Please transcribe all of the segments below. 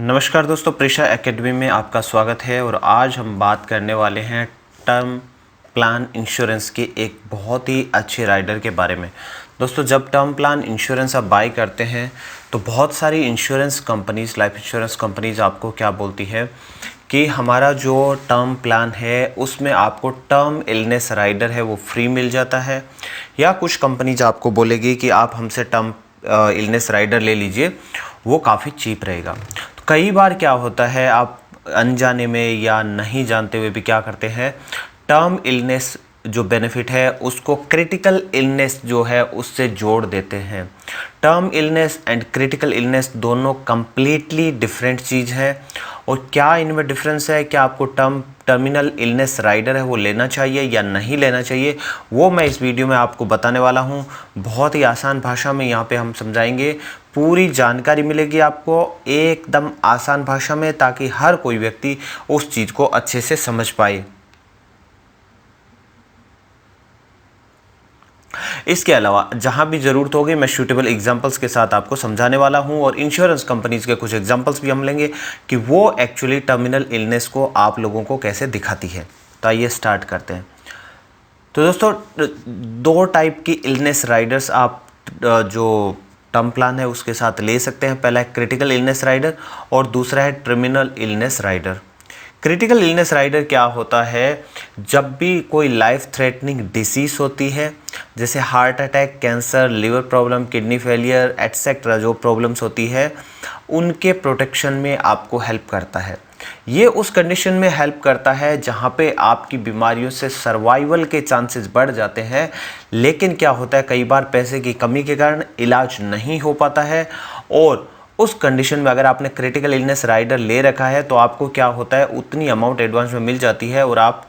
नमस्कार दोस्तों, प्रेशा एकेडमी में आपका स्वागत है। और आज हम बात करने वाले हैं टर्म प्लान इंश्योरेंस के एक बहुत ही अच्छे राइडर के बारे में। दोस्तों, जब टर्म प्लान इंश्योरेंस आप बाय करते हैं तो बहुत सारी insurance companies, life insurance companies आपको क्या बोलती है कि हमारा जो टर्म प्लान है उसमें आपको टर्म इलनेस राइडर है वो फ्री मिल जाता है, या कुछ कंपनीज आपको बोलेगी कि आप हमसे टर्म इलनेस राइडर ले लीजिए, वो काफ़ी चीप रहेगा। तो कई बार क्या होता है, आप अनजाने में या नहीं जानते हुए भी क्या करते हैं, टर्म इलनेस जो बेनिफिट है उसको क्रिटिकल इलनेस जो है उससे जोड़ देते हैं। Term illness and critical illness दोनों कंप्लीटली डिफरेंट चीज़ है। और क्या इनमें डिफरेंस है, क्या आपको टर्मिनल इलनेस राइडर है वो लेना चाहिए या नहीं लेना चाहिए, वो मैं इस वीडियो में आपको बताने वाला हूँ। बहुत ही आसान भाषा में यहाँ पे हम समझाएंगे, पूरी जानकारी मिलेगी आपको एकदम आसान भाषा में, ताकि हर कोई व्यक्ति उस चीज़ को अच्छे से समझ पाए। इसके अलावा जहां भी ज़रूरत होगी मैं सूटेबल एग्जांपल्स के साथ आपको समझाने वाला हूं, और इंश्योरेंस कंपनीज के कुछ एग्जांपल्स भी हम लेंगे कि वो एक्चुअली टर्मिनल इलनेस को आप लोगों को कैसे दिखाती है। तो आइए स्टार्ट करते हैं। तो दोस्तों, दो टाइप की इलनेस राइडर्स आप जो टर्म प्लान है उसके साथ ले सकते हैं। पहला है क्रिटिकल इलनेस राइडर और दूसरा है terminal illness rider. Critical illness rider क्या होता है, जब भी कोई लाइफ थ्रेटनिंग डिसीज़ होती है, जैसे heart attack, cancer, liver problem, kidney failure etcetera, जो प्रॉब्लम्स होती है उनके प्रोटेक्शन में आपको हेल्प करता है। ये उस कंडीशन में हेल्प करता है जहाँ पे आपकी बीमारियों से सर्वाइवल के चांसेस बढ़ जाते हैं, लेकिन क्या होता है कई बार पैसे की कमी के कारण इलाज नहीं हो पाता है। और उस कंडीशन में अगर आपने क्रिटिकल इलनेस राइडर ले रखा है तो आपको क्या होता है, उतनी अमाउंट एडवांस में मिल जाती है और आप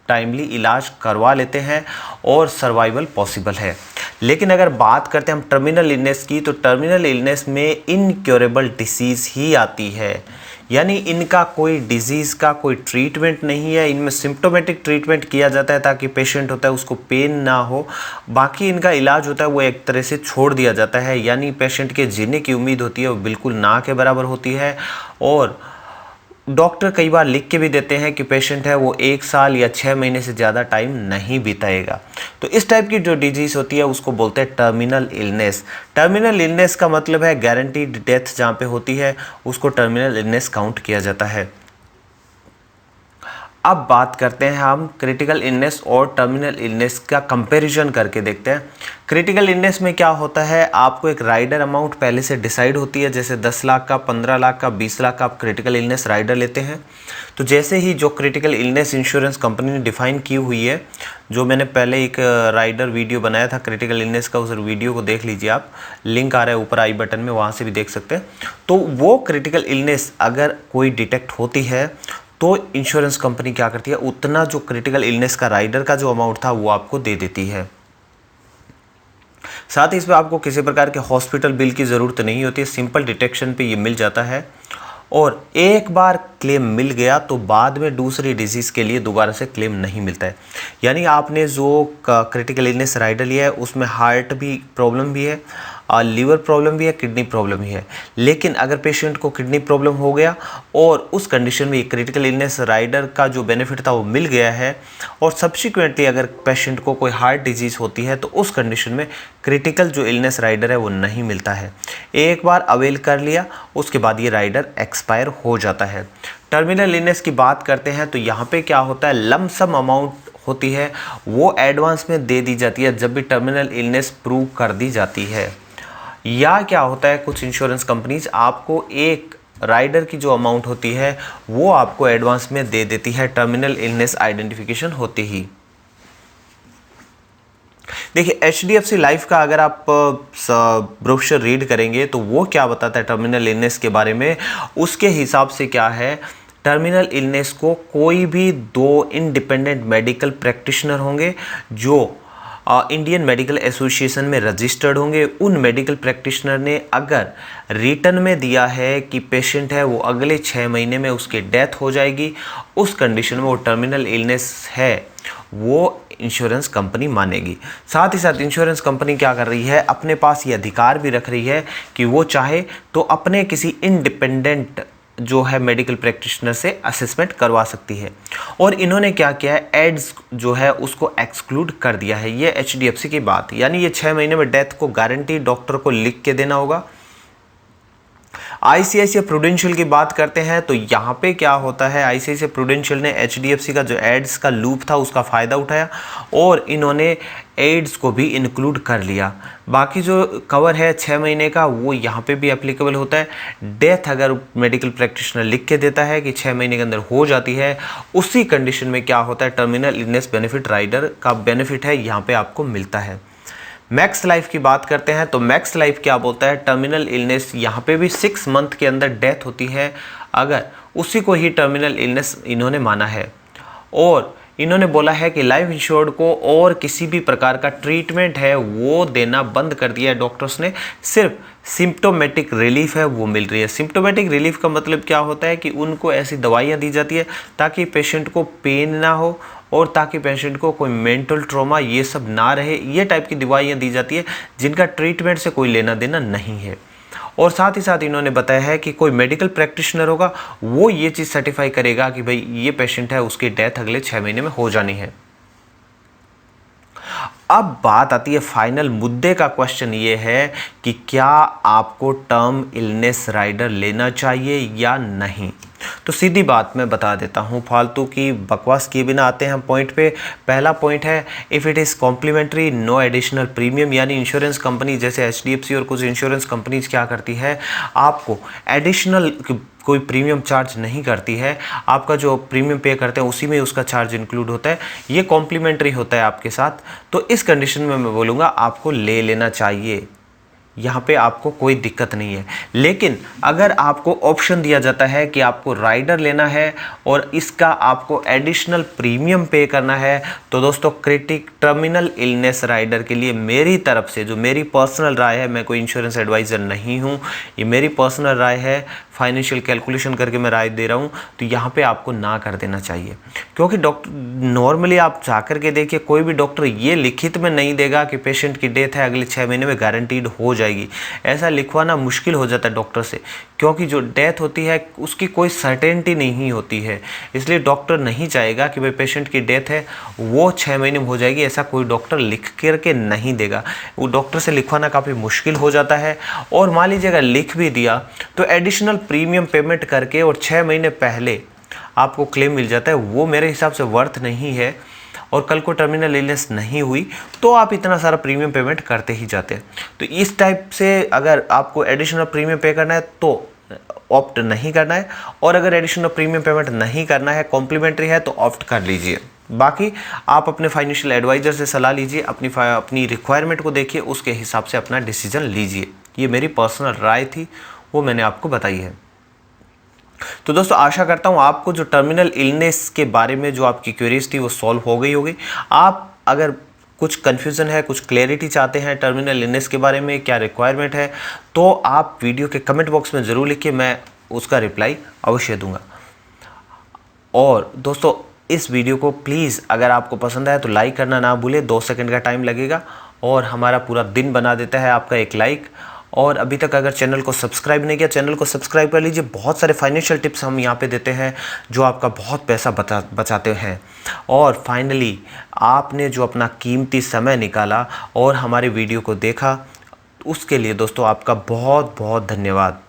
टाइमली इलाज करवा लेते हैं और सर्वाइवल पॉसिबल है। लेकिन अगर बात करते हैं हम टर्मिनल इलनेस की, तो टर्मिनल इलनेस में इनक्योरेबल डिसीज़ ही आती है, यानी इनका कोई डिजीज़ का कोई ट्रीटमेंट नहीं है। इनमें सिम्प्टोमेटिक ट्रीटमेंट किया जाता है ताकि पेशेंट होता है उसको पेन ना हो, बाकी इनका इलाज होता है वो एक तरह से छोड़ दिया जाता है, यानी पेशेंट के जीने की उम्मीद होती है वो बिल्कुल ना के बराबर होती है। और डॉक्टर कई बार लिख के भी देते हैं कि पेशेंट है वो 1 साल या 6 महीने से ज़्यादा टाइम नहीं बिताएगा। तो इस टाइप की जो डिजीज़ होती है उसको बोलते हैं टर्मिनल इलनेस। टर्मिनल इलनेस का मतलब है गारंटीड डेथ जहाँ पे होती है उसको टर्मिनल इलनेस काउंट किया जाता है। अब बात करते हैं हम क्रिटिकल इलनेस और टर्मिनल इलनेस का कंपैरिजन करके देखते हैं। क्रिटिकल इलनेस में क्या होता है, आपको एक राइडर अमाउंट पहले से डिसाइड होती है, जैसे 10 लाख का, 15 लाख का, 20 लाख का आप क्रिटिकल इलनेस राइडर लेते हैं। तो जैसे ही जो क्रिटिकल इलनेस इंश्योरेंस कंपनी ने डिफाइन की हुई है, जो मैंने पहले एक राइडर वीडियो बनाया था क्रिटिकल इलनेस का, उस वीडियो को देख लीजिए आप, लिंक आ रहा है ऊपर आई बटन में, वहाँ से भी देख सकते हैं। तो वो क्रिटिकल इलनेस अगर कोई डिटेक्ट होती है तो इंश्योरेंस कंपनी क्या करती है, उतना जो क्रिटिकल इलनेस का राइडर का जो अमाउंट था वो आपको दे देती है। साथ ही इसमें आपको किसी प्रकार के हॉस्पिटल बिल की ज़रूरत नहीं होती है, सिंपल डिटेक्शन पे ये मिल जाता है। और एक बार क्लेम मिल गया तो बाद में दूसरी डिजीज़ के लिए दोबारा से क्लेम नहीं मिलता है। यानी आपने जो क्रिटिकल इलनेस राइडर लिया है उसमें हार्ट भी प्रॉब्लम भी है, लीवर प्रॉब्लम भी है, किडनी प्रॉब्लम भी है। लेकिन अगर पेशेंट को किडनी प्रॉब्लम हो गया और उस कंडीशन में क्रिटिकल इलनेस राइडर का जो बेनिफिट था वो मिल गया है, और सब्सिक्वेंटली अगर पेशेंट को कोई हार्ट डिजीज़ होती है तो उस कंडीशन में क्रिटिकल जो इलनेस राइडर है वो नहीं मिलता है। एक बार अवेल कर लिया उसके बाद ये राइडर एक्सपायर हो जाता है। टर्मिनल इलनेस की बात करते हैं तो यहाँ पे क्या होता है, लमसम अमाउंट होती है वो एडवांस में दे दी जाती है जब भी टर्मिनल इलनेस प्रूव कर दी जाती है। या क्या होता है, कुछ इंश्योरेंस कंपनीज आपको एक राइडर की जो अमाउंट होती है वो आपको एडवांस में दे देती है टर्मिनल इलनेस आइडेंटिफिकेशन होते ही। देखिए, HDFC लाइफ का अगर आप ब्रोशर रीड करेंगे तो वो क्या बताता है टर्मिनल इलनेस के बारे में, उसके हिसाब से क्या है, टर्मिनल इलनेस को कोई भी 2 इंडिपेंडेंट मेडिकल प्रैक्टिशनर होंगे जो इंडियन मेडिकल एसोसिएशन में रजिस्टर्ड होंगे। उन मेडिकल प्रैक्टिशनर ने अगर रिटर्न में दिया है कि पेशेंट है वो अगले 6 महीने में उसकी डेथ हो जाएगी, उस कंडीशन में वो टर्मिनल इलनेस है वो इंश्योरेंस कंपनी मानेगी। साथ ही साथ इंश्योरेंस कंपनी क्या कर रही है, अपने पास ये अधिकार भी रख रही है कि वो चाहे तो अपने किसी इंडिपेंडेंट जो है मेडिकल प्रैक्टिशनर से असेसमेंट करवा सकती है। और इन्होंने क्या किया है, एड्स जो है उसको एक्सक्लूड कर दिया है। ये HDFC की बात, यानी ये 6 महीने में डेथ को गारंटी डॉक्टर को लिख के देना होगा। ICICI प्रूडेंशियल की बात करते हैं तो यहाँ पे क्या होता है, ICICI प्रूडेंशियल ने HDFC का जो एड्स का लूप था उसका फ़ायदा उठाया और इन्होंने एड्स को भी इंक्लूड कर लिया। बाकी जो कवर है 6 महीने का वो यहाँ पे भी एप्लीकेबल होता है। डेथ अगर मेडिकल प्रैक्टिशनर लिख के देता है कि 6 महीने के अंदर हो जाती है, उसी कंडीशन में क्या होता है, टर्मिनल इलनेस बेनिफिट राइडर का बेनिफिट है यहाँ पे आपको मिलता है। मैक्स लाइफ की बात करते हैं तो मैक्स लाइफ क्या बोलता है, टर्मिनल इलनेस यहाँ पे भी 6 मंथ के अंदर डेथ होती है अगर उसी को ही टर्मिनल इलनेस इन्होंने माना है। और इन्होंने बोला है कि लाइफ इंश्योर्ड को और किसी भी प्रकार का ट्रीटमेंट है वो देना बंद कर दिया है डॉक्टर्स ने, सिर्फ सिम्प्टोमेटिक रिलीफ है वो मिल रही है। सिम्प्टोमेटिक रिलीफ का मतलब क्या होता है कि उनको ऐसी दवाइयाँ दी जाती है ताकि पेशेंट को पेन ना हो और ताकि पेशेंट को कोई मेंटल ट्रॉमा ये सब ना रहे, ये टाइप की दवाइयाँ दी जाती है जिनका ट्रीटमेंट से कोई लेना देना नहीं है। और साथ ही साथ इन्होंने बताया है कि कोई मेडिकल प्रैक्टिशनर होगा वो ये चीज़ सर्टिफाई करेगा कि भाई ये पेशेंट है उसकी डेथ अगले 6 महीने में हो जानी है। अब बात आती है फाइनल मुद्दे का, क्वेश्चन ये है कि क्या आपको टर्म इलनेस राइडर लेना चाहिए या नहीं। तो सीधी बात मैं बता देता हूँ, फालतू की बकवास किए बिना आते हैं हम पॉइंट पे। पहला पॉइंट है, if it is complimentary no additional premium, यानी इंश्योरेंस कंपनी जैसे HDFC और कुछ इंश्योरेंस कंपनीज क्या करती है, आपको एडिशनल कोई प्रीमियम चार्ज नहीं करती है। आपका जो प्रीमियम पे करते हैं उसी में उसका चार्ज इंक्लूड होता है, ये कॉम्प्लीमेंट्री होता है आपके साथ। तो इस कंडीशन में मैं बोलूँगा आपको ले लेना चाहिए, यहाँ पे आपको कोई दिक्कत नहीं है। लेकिन अगर आपको ऑप्शन दिया जाता है कि आपको राइडर लेना है और इसका आपको एडिशनल प्रीमियम पे करना है, तो दोस्तों टर्मिनल इलनेस राइडर के लिए मेरी तरफ से जो मेरी पर्सनल राय है, मैं कोई इंश्योरेंस एडवाइज़र नहीं हूँ, ये मेरी पर्सनल राय है, फाइनेंशियल कैलकुलेशन करके मैं राय दे रहा हूँ, तो यहाँ पे आपको ना कर देना चाहिए। क्योंकि डॉक्टर नॉर्मली आप जा कर के देखिए, कोई भी डॉक्टर ये लिखित में नहीं देगा कि पेशेंट की डेथ है अगले 6 महीने में गारंटीड हो जाएगी। ऐसा लिखवाना मुश्किल हो जाता है डॉक्टर से, क्योंकि जो डेथ होती है उसकी कोई सर्टेनिटी नहीं होती है। इसलिए डॉक्टर नहीं चाहेगा कि भाई पेशेंट की डेथ है वो 6 महीने में हो जाएगी, ऐसा कोई डॉक्टर लिख करके नहीं देगा। वो डॉक्टर से लिखवाना काफ़ी मुश्किल हो जाता है। और मान लीजिए अगर लिख भी दिया तो एडिशनल प्रीमियम पेमेंट करके और 6 महीने पहले आपको क्लेम मिल जाता है, वो मेरे हिसाब से वर्थ नहीं है। और कल को टर्मिनल इलनेस नहीं हुई तो आप इतना सारा प्रीमियम पेमेंट करते ही जाते हैं। तो इस टाइप से अगर आपको एडिशनल प्रीमियम पे करना है तो ऑप्ट नहीं करना है, और अगर एडिशनल प्रीमियम पेमेंट नहीं करना है, कॉम्प्लीमेंट्री है, तो ऑप्ट कर लीजिए। बाकी आप अपने फाइनेंशियल एडवाइज़र से सलाह लीजिए, अपनी रिक्वायरमेंट को देखिए, उसके हिसाब से अपना डिसीजन लीजिए। ये मेरी पर्सनल राय थी, वो मैंने आपको बताई है। तो दोस्तों आशा करता हूँ आपको जो टर्मिनल इलनेस के बारे में जो आपकी क्वेरीज थी वो सॉल्व हो गई होगी। आप अगर कुछ कन्फ्यूज़न है, कुछ क्लैरिटी चाहते हैं टर्मिनल इलनेस के बारे में, क्या रिक्वायरमेंट है, तो आप वीडियो के कमेंट बॉक्स में ज़रूर लिखिए, मैं उसका रिप्लाई अवश्य दूंगा। और दोस्तों इस वीडियो को प्लीज़ अगर आपको पसंद आए तो लाइक करना ना भूलें, 2 सेकंड का टाइम लगेगा और हमारा पूरा दिन बना देता है आपका एक लाइक। और अभी तक अगर चैनल को सब्सक्राइब नहीं किया, चैनल को सब्सक्राइब कर लीजिए। बहुत सारे फाइनेंशियल टिप्स हम यहाँ पे देते हैं जो आपका बहुत पैसा बचाते हैं। और फाइनली आपने जो अपना कीमती समय निकाला और हमारे वीडियो को देखा, उसके लिए दोस्तों आपका बहुत बहुत धन्यवाद।